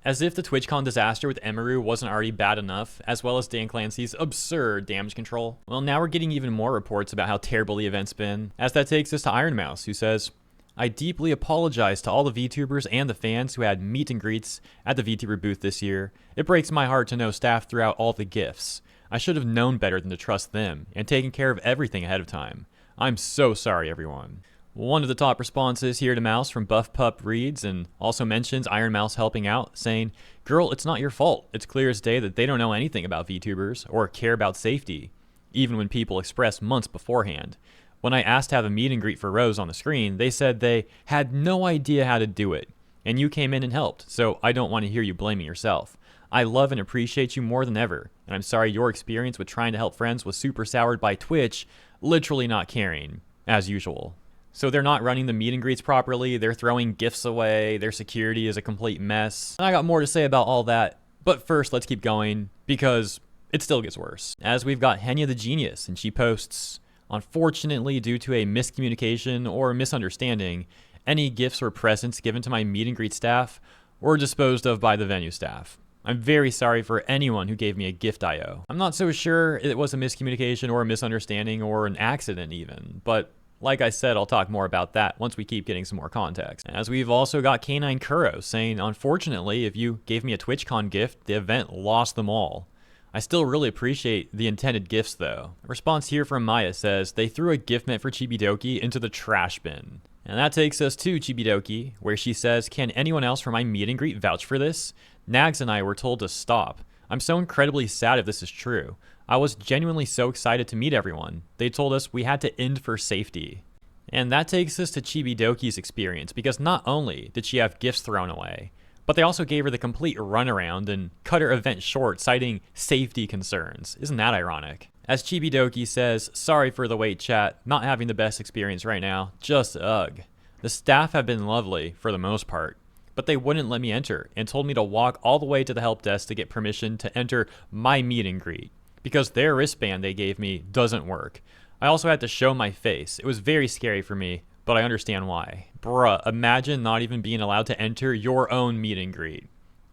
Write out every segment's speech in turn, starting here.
As if the TwitchCon disaster with Emeru wasn't already bad enough, as well as Dan Clancy's absurd damage control. Well, now we're getting even more reports about how terrible the event's been, as that takes us to Iron Mouse, who says, I deeply apologize to all the VTubers and the fans who had meet and greets at the VTuber booth this year. It breaks my heart to know staff threw out all the gifts. I should have known better than to trust them and taken care of everything ahead of time. I'm so sorry, everyone. One of the top responses here to Mouse from Buff Pup reads and also mentions Iron Mouse helping out, saying, Girl, it's not your fault. It's clear as day that they don't know anything about VTubers or care about safety, even when people express months beforehand. When I asked to have a meet and greet for Rose on the screen, they said they had no idea how to do it, and you came in and helped, so I don't want to hear you blaming yourself. I love and appreciate you more than ever, and I'm sorry your experience with trying to help friends was super soured by Twitch literally not caring, as usual. So they're not running the meet and greets properly, they're throwing gifts away, their security is a complete mess. And I got more to say about all that, but first let's keep going, because it still gets worse. As we've got Henya the Genius, and she posts, unfortunately, due to a miscommunication or misunderstanding, any gifts or presents given to my meet and greet staff were disposed of by the venue staff. I'm very sorry for anyone who gave me a gift IO. I'm not so sure it was a miscommunication or a misunderstanding or an accident even, but like I said, I'll talk more about that once we keep getting some more context. As we've also got Canine Kuro saying, unfortunately, if you gave me a TwitchCon gift, the event lost them all. I still really appreciate the intended gifts though. A response here from Maya says, they threw a gift meant for Chibidoki into the trash bin. And that takes us to Chibidoki, where she says, can anyone else from my meet and greet vouch for this? Nags and I were told to stop. I'm so incredibly sad if this is true. I was genuinely so excited to meet everyone. They told us we had to end for safety. And that takes us to Chibidoki's experience, because not only did she have gifts thrown away, but they also gave her the complete runaround and cut her event short, citing safety concerns. Isn't that ironic? As Chibidoki says, sorry for the wait chat, not having the best experience right now, just ugh. The staff have been lovely for the most part, but they wouldn't let me enter and told me to walk all the way to the help desk to get permission to enter my meet and greet, because their wristband they gave me doesn't work. I also had to show my face. It was very scary for me, but I understand why. Bruh, imagine not even being allowed to enter your own meet and greet.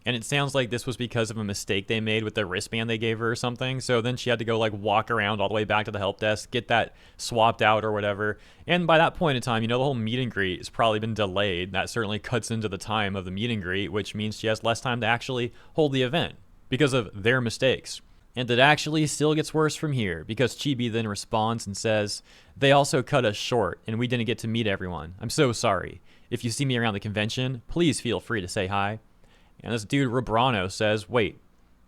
And it sounds like this was because of a mistake they made with the wristband they gave her or something. So then she had to go like walk around all the way back to the help desk, get that swapped out or whatever. And by that point in time, you know, the whole meet and greet has probably been delayed. That certainly cuts into the time of the meet and greet, which means she has less time to actually hold the event because of their mistakes. And it actually still gets worse from here, because Chibi then responds and says, they also cut us short and we didn't get to meet everyone. I'm so sorry. If you see me around the convention, please feel free to say hi. And this dude Robrano says, wait,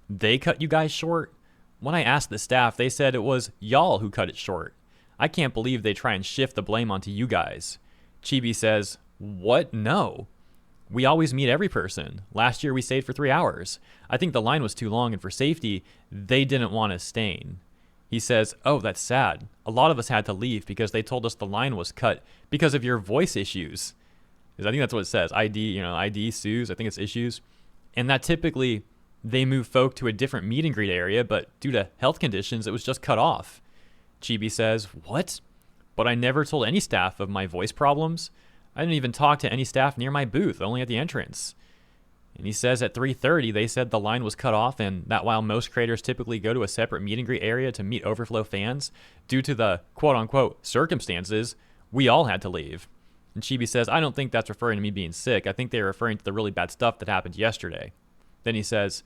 they cut you guys short? When I asked the staff, they said it was y'all who cut it short. I can't believe they try and shift the blame onto you guys. Chibi says, what? No. We always meet every person. Last year we stayed for 3 hours. I think the line was too long, and for safety, they didn't want us staying. He says, oh, that's sad. A lot of us had to leave because they told us the line was cut because of your voice issues. Because I think that's what it says. ID sues. I think it's issues. And that typically, they move folk to a different meet and greet area, but due to health conditions, it was just cut off. Chibi says, what? But I never told any staff of my voice problems. I didn't even talk to any staff near my booth, only at the entrance. And he says at 3:30, they said the line was cut off and that while most creators typically go to a separate meet and greet area to meet overflow fans, due to the quote-unquote circumstances, we all had to leave. And Chibi says, I don't think that's referring to me being sick. I think they're referring to the really bad stuff that happened yesterday. Then he says,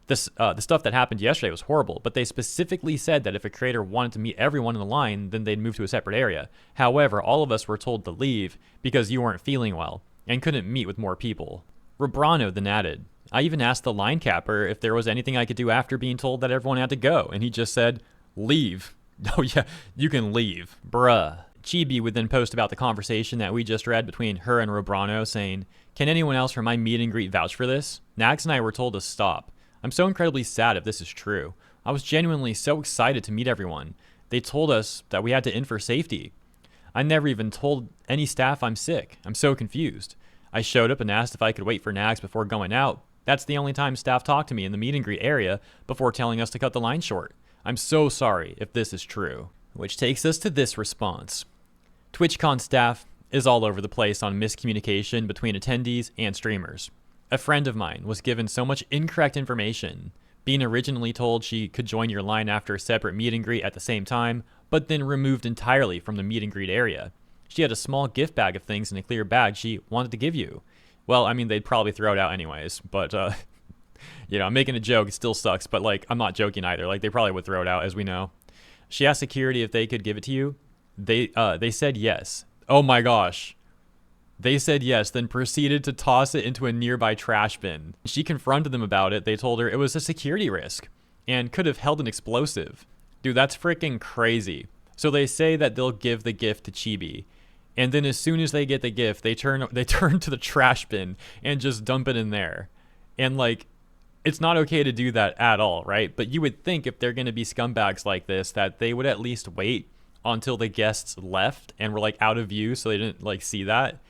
the stuff that happened yesterday was horrible, but they specifically said that if a creator wanted to meet everyone in the line, then they'd move to a separate area. However, all of us were told to leave because you weren't feeling well and couldn't meet with more people. Robrano then added, I even asked the line capper if there was anything I could do after being told that everyone had to go, and he just said, leave. Oh yeah, you can leave. Bruh. Chibi would then post about the conversation that we just read between her and Robrano, saying, can anyone else from my meet and greet vouch for this? Nax and I were told to stop. I'm so incredibly sad if this is true. I was genuinely so excited to meet everyone. They told us that we had to end for safety. I never even told any staff I'm sick. I'm so confused. I showed up and asked if I could wait for Nags before going out. That's the only time staff talked to me in the meet and greet area before telling us to cut the line short. I'm so sorry if this is true. Which takes us to this response. TwitchCon staff is all over the place on miscommunication between attendees and streamers. A friend of mine was given so much incorrect information, being originally told she could join your line after a separate meet and greet at the same time, but then removed entirely from the meet and greet area. She had a small gift bag of things in a clear bag she wanted to give you. Well, I mean, they'd probably throw it out anyways, but, I'm making a joke. It still sucks, but, like, I'm not joking either. Like, they probably would throw it out, as we know. She asked security if they could give it to you. They said yes. Oh my gosh. They said yes, then proceeded to toss it into a nearby trash bin. She confronted them about it. They told her it was a security risk and could have held an explosive. Dude, that's freaking crazy. So they say that they'll give the gift to Chibi. And then as soon as they get the gift, they turn to the trash bin and just dump it in there. And like, it's not okay to do that at all, right? But you would think if they're going to be scumbags like this, that they would at least wait until the guests left and were like out of view so they didn't like see that.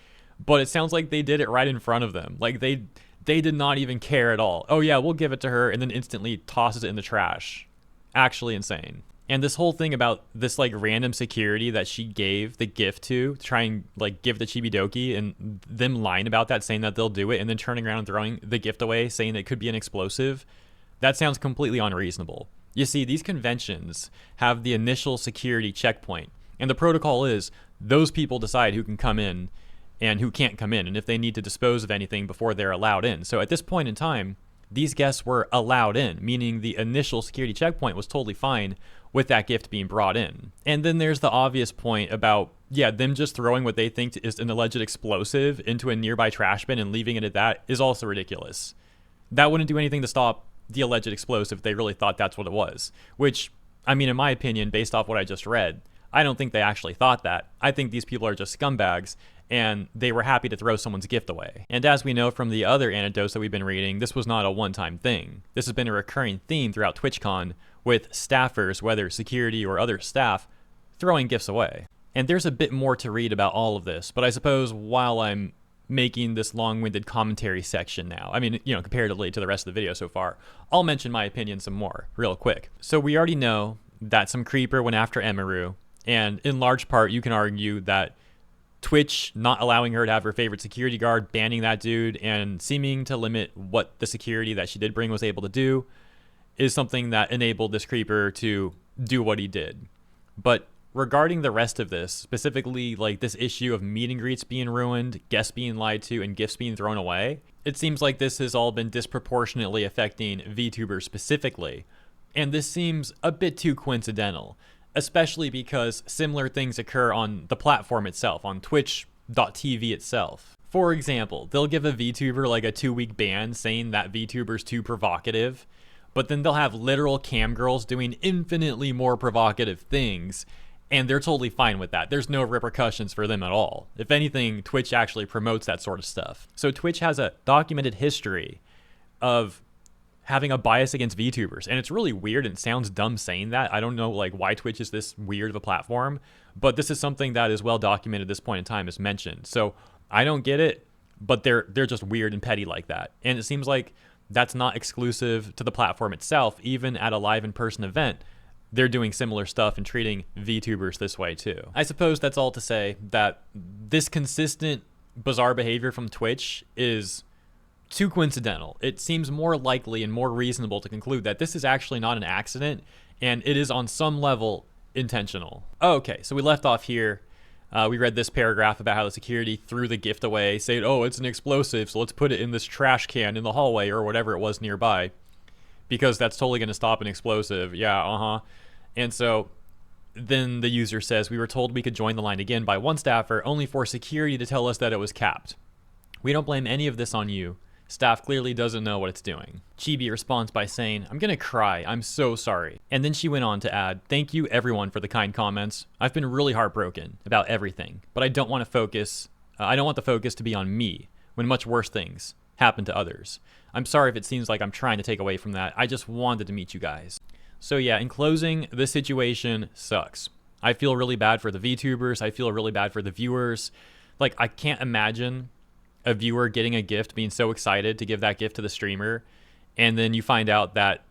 But it sounds like they did it right in front of them. Like they did not even care at all. Oh yeah, we'll give it to her, and then instantly tosses it in the trash. Actually insane. And this whole thing about this like random security that she gave the gift to try and like give the Chibidoki, and them lying about that, saying that they'll do it, and then turning around and throwing the gift away, saying it could be an explosive. That sounds completely unreasonable. You see, these conventions have the initial security checkpoint, and the protocol is those people decide who can come in and who can't come in, and if they need to dispose of anything before they're allowed in. So at this point in time, these guests were allowed in, meaning the initial security checkpoint was totally fine with that gift being brought in. And then there's the obvious point about, them just throwing what they think is an alleged explosive into a nearby trash bin and leaving it at that is also ridiculous. That wouldn't do anything to stop the alleged explosive if they really thought that's what it was. Which, I mean, in my opinion, based off what I just read, I don't think they actually thought that. I think these people are just scumbags, and they were happy to throw someone's gift away. And as we know from the other anecdotes that we've been reading, this was not a one-time thing. This has been a recurring theme throughout TwitchCon, with staffers, whether security or other staff, throwing gifts away. And there's a bit more to read about all of this, but I suppose while I'm making this long-winded commentary section now, I mean, comparatively to the rest of the video so far, I'll mention my opinion some more, real quick. So we already know that some creeper went after Emiru, and in large part, you can argue that Twitch not allowing her to have her favorite security guard, banning that dude, and seeming to limit what the security that she did bring was able to do is something that enabled this creeper to do what he did. But regarding the rest of this, specifically like this issue of meet and greets being ruined, guests being lied to, and gifts being thrown away, it seems like this has all been disproportionately affecting VTubers specifically. And this seems a bit too coincidental, especially because similar things occur on the platform itself, on twitch.tv itself. For example, they'll give a VTuber like a 2-week ban saying that VTuber's too provocative, but then they'll have literal cam girls doing infinitely more provocative things, and they're totally fine with that. There's no repercussions for them at all. If anything, Twitch actually promotes that sort of stuff. So Twitch has a documented history of having a bias against VTubers, and it's really weird and sounds dumb saying that. I don't know like why Twitch is this weird of a platform, but this is something that is well documented at this point in time, as mentioned. So I don't get it, but they're just weird and petty like that. And it seems like that's not exclusive to the platform itself. Even at a live in-person event, they're doing similar stuff and treating VTubers this way too. I suppose that's all to say that this consistent bizarre behavior from Twitch is too coincidental. It seems more likely and more reasonable to conclude that this is actually not an accident, and it is on some level intentional. Okay, so we left off here. We read this paragraph about how the security threw the gift away, saying, oh, it's an explosive, so let's put it in this trash can in the hallway or whatever it was nearby, because that's totally going to stop an explosive. Yeah, And so then the user says, we were told we could join the line again by one staffer, only for security to tell us that it was capped. We don't blame any of this on you. Staff clearly doesn't know what it's doing. Chibi responds by saying, I'm gonna cry, I'm so sorry. And then she went on to add, thank you everyone for the kind comments. I've been really heartbroken about everything, but I don't want the focus to be on me when much worse things happen to others. I'm sorry if it seems like I'm trying to take away from that. I just wanted to meet you guys. So yeah, in closing, this situation sucks. I feel really bad for the VTubers. I feel really bad for the viewers. Like, I can't imagine a viewer getting a gift, being so excited to give that gift to the streamer, and then you find out that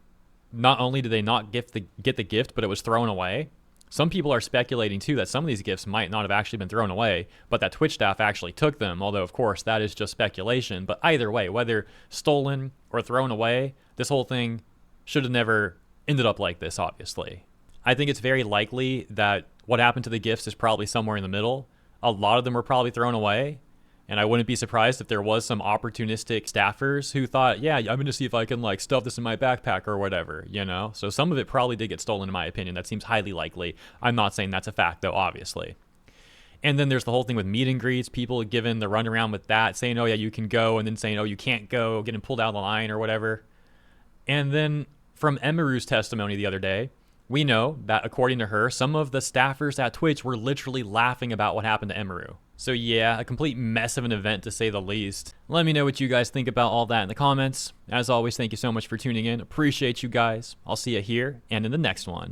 not only did they not get the gift, but it was thrown away. Some people are speculating too that some of these gifts might not have actually been thrown away, but that Twitch staff actually took them, although of course that is just speculation. But either way, whether stolen or thrown away, this whole thing should have never ended up like this, obviously. I think it's very likely that what happened to the gifts is probably somewhere in the middle. A lot of them were probably thrown away, and I wouldn't be surprised if there was some opportunistic staffers who thought, yeah, I'm going to see if I can like stuff this in my backpack or whatever, you know? So some of it probably did get stolen in my opinion. That seems highly likely. I'm not saying that's a fact though, obviously. And then there's the whole thing with meet and greets, people given the runaround with that, saying, oh yeah, you can go, and then saying, oh, you can't go, getting pulled out of the line or whatever. And then from Emiru's testimony the other day, we know that according to her, some of the staffers at Twitch were literally laughing about what happened to Emiru. So yeah, a complete mess of an event to say the least. Let me know what you guys think about all that in the comments. As always, thank you so much for tuning in. Appreciate you guys. I'll see you here and in the next one.